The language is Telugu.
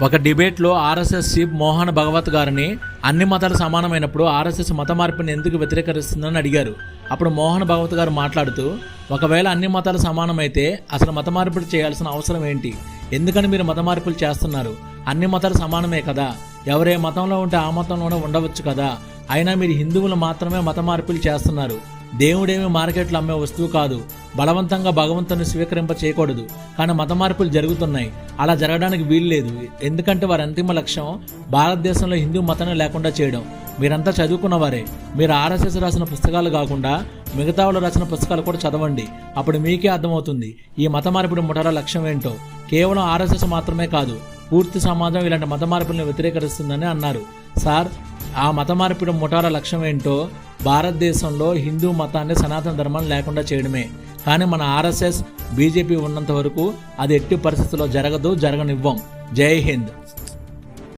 ఒక డిబేట్లో ఆర్ఎస్ఎస్ చీఫ్ మోహన్ భగవత్ గారిని అన్ని మతాలు సమానమైనప్పుడు ఆర్ఎస్ఎస్ మత మార్పిడిని ఎందుకు వ్యతిరేకరిస్తుందని అడిగారు. అప్పుడు మోహన్ భగవత్ గారు మాట్లాడుతూ, ఒకవేళ అన్ని మతాలు సమానమైతే అసలు మత మార్పిడి చేయాల్సిన అవసరం ఏంటి? ఎందుకని మీరు మత మార్పులు చేస్తున్నారు? అన్ని మతాలు సమానమే కదా, ఎవరే మతంలో ఉంటే ఆ మతంలోనే ఉండవచ్చు కదా. అయినా మీరు హిందువులు మాత్రమే మత మార్పులు చేస్తున్నారు. దేవుడేమి మార్కెట్లో అమ్మే వస్తువు కాదు. బలవంతంగా భగవంతుని స్వీకరింప చేయకూడదు. కానీ మత మార్పులు జరుగుతున్నాయి. అలా జరగడానికి వీలు లేదు. ఎందుకంటే వారి అంతిమ లక్ష్యం భారతదేశంలో హిందూ మతాన్ని లేకుండా చేయడం. మీరంతా చదువుకున్నవారే. మీరు ఆర్ఎస్ఎస్ రాసిన పుస్తకాలు కాకుండా మిగతా వాళ్ళు రాసిన పుస్తకాలు కూడా చదవండి. అప్పుడు మీకే అర్థమవుతుంది ఈ మత మార్పిడి ముఠాల లక్ష్యం ఏంటో. కేవలం ఆర్ఎస్ఎస్ మాత్రమే కాదు, పూర్తి సమాజం ఇలాంటి మత మార్పులను వ్యతిరేకరిస్తుందని అన్నారు. సార్, ఆ మత మార్పిడి ముఠాల లక్ష్యం ఏంటో భారతదేశంలో హిందూ మతాన్ని, సనాతన ధర్మాన్ని లేకుండా చేయడమే. కానీ మన ఆర్ఎస్ఎస్, బీజేపీ ఉన్నంత వరకు అది ఎట్టి పరిస్థితుల్లో జరగదు, జరగనివ్వం. జై హింద్.